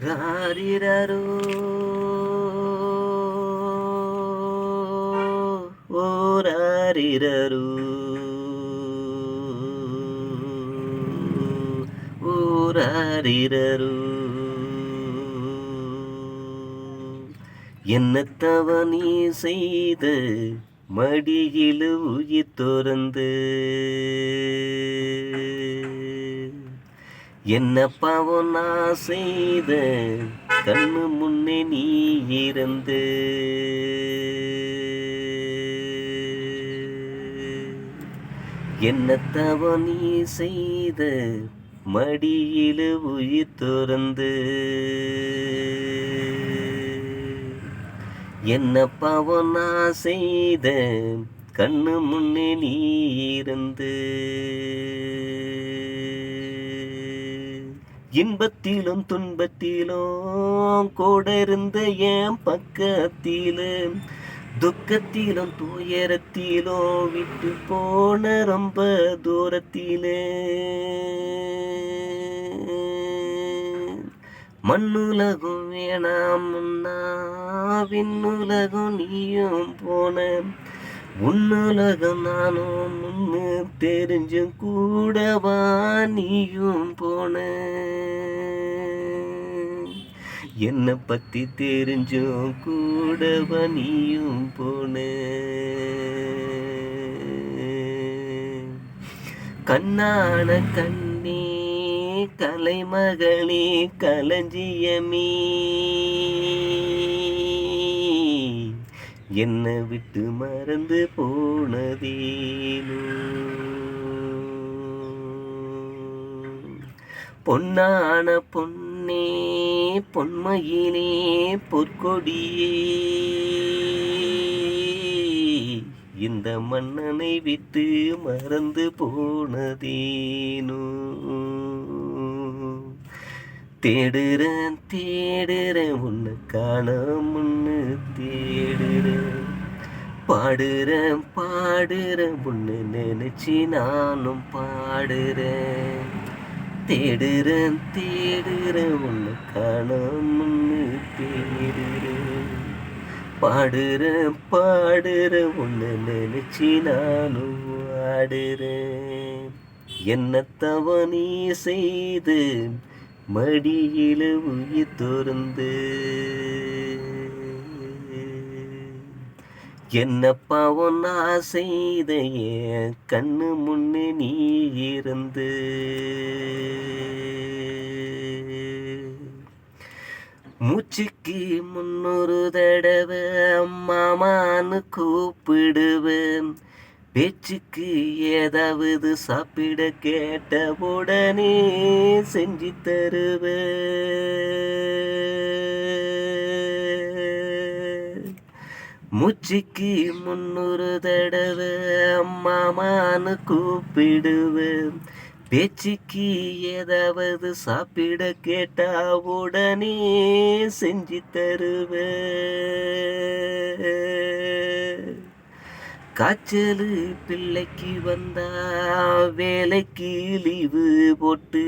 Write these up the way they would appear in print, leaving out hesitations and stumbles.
ராரிரரோ ஓ ராரிரரோ ஓ ராரிரரோ என்னத்தவ நீ செய்த மடியில் உயிர் துறந்து என்ன பாவம் நான் செய்த கண்ணு முன்னே நீ இருந்து என்ன தவம் நீ செய்த மடியில் உயிர் துறந்து என்ன பாவம் நான் செய்த கண்ணு முன்னே நீ இருந்து இன்பத்திலும் துன்பத்திலும் கூட இருந்த என் பக்கத்திலும் துக்கத்திலும் துயரத்திலும் விட்டு போன ரொம்ப தூரத்திலே மண்ணுலகம் வேணாம் முன்னா விண்ணுலகம் நீயும் போன உன்னுலகம் நானும் முன்னு தெரிஞ்சும் கூடவா நீயும் போன என்னை பத்தி தெரிஞ்சும் கூடவா நீயும் போன கண்ணான கண்ணே கலைமகளே களஞ்சியமே என்னை விட்டு மறந்து போனதேனோ பொன்னான பொன்னே பொன்மையிலே பொற்கொடியே இந்த மன்னனை விட்டு மறந்து போனதேனோ தேடுறேன் தேடுறேன் உன்னை காண முன்னு தேடுறேன் பாடுறேன் பாடுறேன் உன்னை நினைச்சி நானும் பாடுறேன் தேடுறேன் தேடுறேன் உன்னை காண முன்னு தேடுறேன் பாடுறேன் பாடுறேன் உன்னை நினைச்சி நானும் ஆடுறேன் என்ன தவ நீ செய்து மடியில உயிர் துறந்து என்ன பாவம் நான் செய்த என் கண்ணு முன்னே நீ இருந்து மூச்சுக்கு முன்னொரு தடவை மாமான்னு கூப்பிடுவேன் பேச்சுக்கு ஏதாவது சாப்பிட கேட்ட உடனே செஞ்சு தருவே மூச்சுக்கு முன்னொரு தடவை மாமான்னு கூப்பிடுவேன் பேச்சுக்கு ஏதாவது சாப்பிட கேட்டா உடனே செஞ்சு தருவே காய்ச்சல் பிள்ளைக்கு வந்தா வேலைக்கு லீவு போட்டு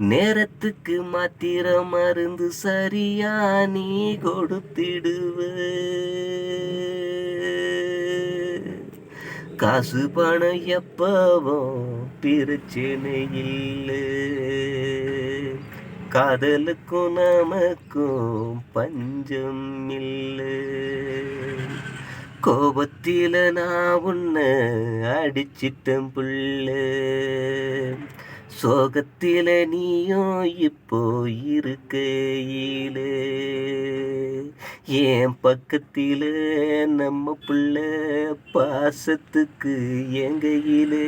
நேரத்துக்கு மாத்திர மருந்து சரியா நீ கொடுத்திடுவ காசு பணம் எப்பவும் பிரச்சனை இல்லை காதலுக்கும் நமக்கும் பஞ்சம் இல்லை கோபத்தில நான் உன்னை அடிச்சிட்டேன் புள்ள சோகத்தில நீயும் இப்போ இருக்கையிலே என் பக்கத்தில நம்ம புள்ள பாசத்துக்கு எங்கையிலே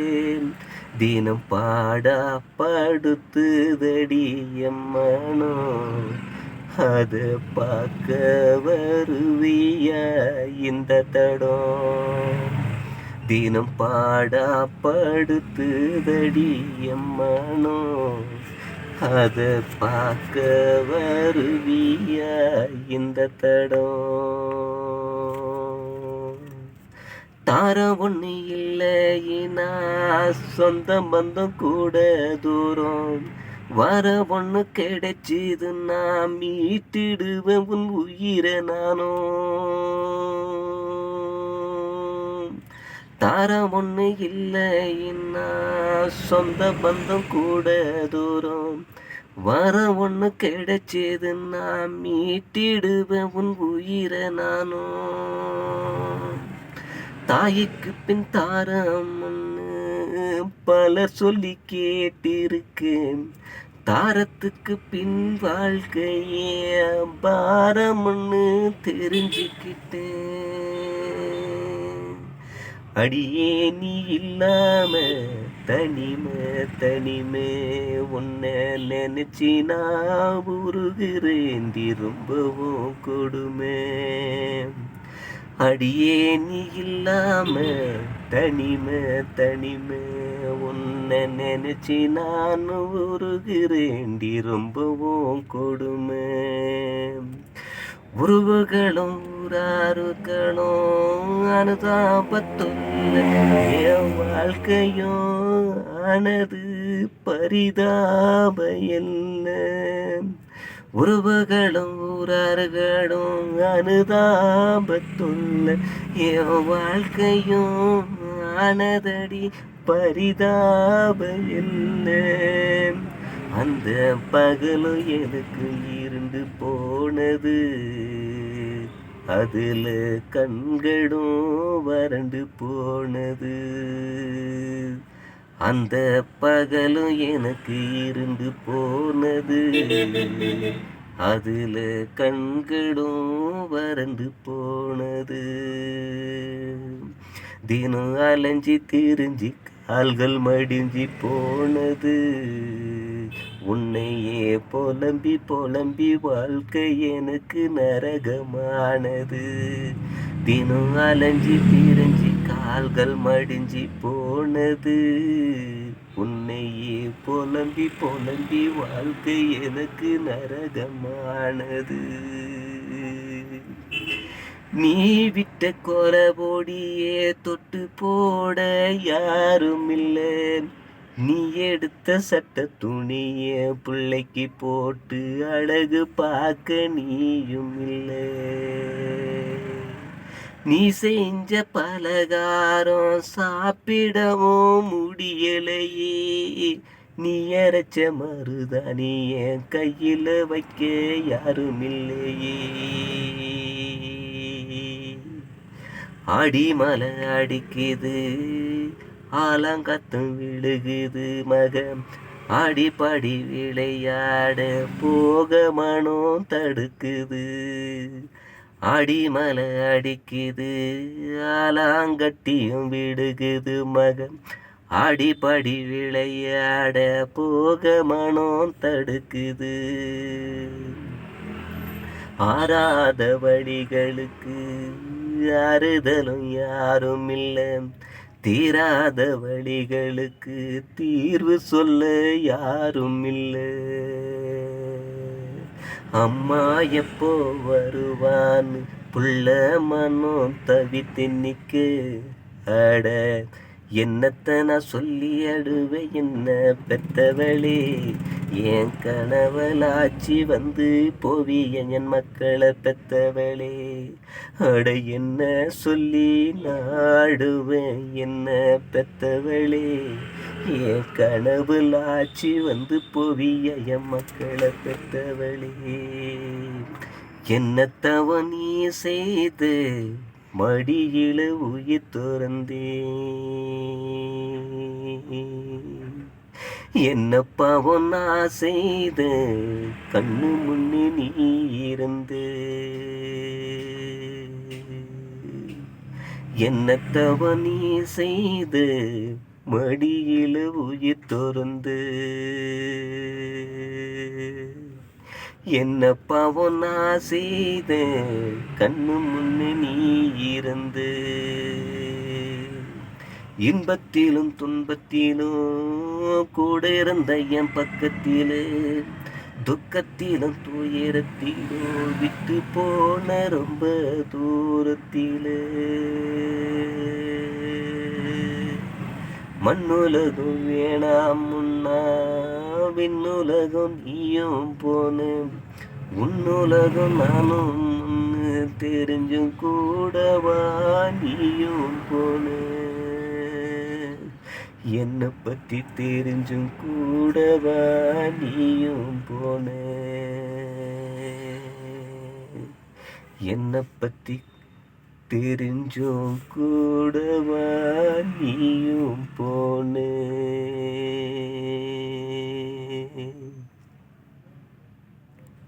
தினம் பாடா படுத்துதடி எம்மனோ அத பார்க்க வருவியா இந்த தடம் தினம் பாடா படுத்துதடி எம்மனோ அத பார்க்க வருவியா இந்த தடம் தாரம் ஒண்ணு இல்லைனா சொந்த பந்தம் கூட தூரம் வர ஒண்ணு கிடைச்சது நான் மீட்டிடுவேன் உன் உயிரை நானோ தாரம் ஒண்ணு இல்லைன்னா சொந்த பந்தம் கூட தூரம் வர ஒண்ணு கிடைச்சது நான் மீட்டிடுவேன் உன் உயிரை நானோ தாய்க்கு பின் தாரம் ஒண்ணு பலர் சொல்லி கேட்டிருக்கேன் தாரத்துக்கு பின் வாழ்க்கையே பாரம்னு தெரிஞ்சுக்கிட்டேன் அடியே நீ இல்லாம தனிமே உன்னை நினைச்சி நான் உருகிறேன் ரொம்பவும் கொடுமை அடியே நீ இல்லாம தனிமே உன்னை நினைச்சி நான் உருகிறேன் ரொம்பவும் கொடுமை உறவுகளும் ஊராருகளும் அனுதாபத்துள்ள என் வாழ்க்கையும் ஆனது பரிதாப என்ன உறவுகளும் ஊரார்களும் அனுதாபத்துள்ள என் வாழ்க்கையும் ஆனதடி பரிதாப என்ன அந்த பகலும் எனக்கு இருந்து போனது அதுல கண்களும் வறண்டு போனது அந்த பகலும் எனக்கு இருந்து போனது அதுல கண்களும் வறண்டு போனது தினம் அலைஞ்சி திரிஞ்சி கால்கள் மடிஞ்சி போனது உன்னையே புலம்பி வாழ்க்கை எனக்கு நரகமானது தினம் அலைஞ்சி திரிஞ்சி கால்கள் மடிஞ்சி போனது உன்னையே புலம்பி வாழ்க்கை எனக்கு நரகமானது நீ விட்ட கொலபோடியே தொட்டு போட யாரும் இல்லை நீ எடுத்த சட்ட துணிய பிள்ளைக்கு போட்டு அழகு பார்க்க நீயும் இல்லை நீ செஞ்ச பலகாரம் சாப்பிடவும் முடியலையே நீ அரைச்ச மருதானிய கையில வைக்க யாரும் இல்லையே அடிமலை அடிக்குது ஆலங்கத்தும் விழுகுது மகம் ஆடிப்பாடி விளையாட போக மனம் தடுக்குது அடிமலை அடிக்குது ஆலாங்கட்டியும் விடுகுது மகம் ஆடிப்பாடி விளையாட போக மனம் தடுக்குது ஆறாத வழிகளுக்கு ஆறுதலும் யாரும் இல்லை தீராத வழிகளுக்கு தீர்வு சொல்ல யாரும் இல்லை அம்மா எப்போ வருவான்னு புள்ள மனம் தவித்து நிக்க அட என்னத்தை நான் சொல்லி அடுவேன் என்ன பெத்தவளே என் கனவலாச்சி வந்து போவிய என் மக்களை பெத்தவளே அட என்ன சொல்லி நாடுவேன் என்ன பெத்தவளே என் கனவுலாச்சி வந்து போவிய என் மக்களை பெத்தவளே என்னத்தவ நீ செய்து மடியில உயிர் துறந்தே என்னப்பா நான் செய்த கண்ணு முன்னு நீ இருந்து என்னத்தவ நீ செய்த மடியில உயிர் துறந்து என்னப்பா நான் செய்த கண்ணு முன்னு நீ இருந்து இன்பத்திலும் துன்பத்திலும் கூட இருந்த என் பக்கத்திலே துக்கத்திலும் துயரத்திலும் விட்டு போன ரொம்ப தூரத்திலே மண்ணுலகும் வேணாம் முன்னா விண்ணுலகம் நீயும் போன உன்னுலகம் நானும் ஒன்று தெரிஞ்சும் கூடவா நீயும் போன என்னை பற்றி தெரிஞ்சும் கூடவா நீயும் போன என்னை பற்றி தெரிஞ்சும் கூடவா நீயும் போன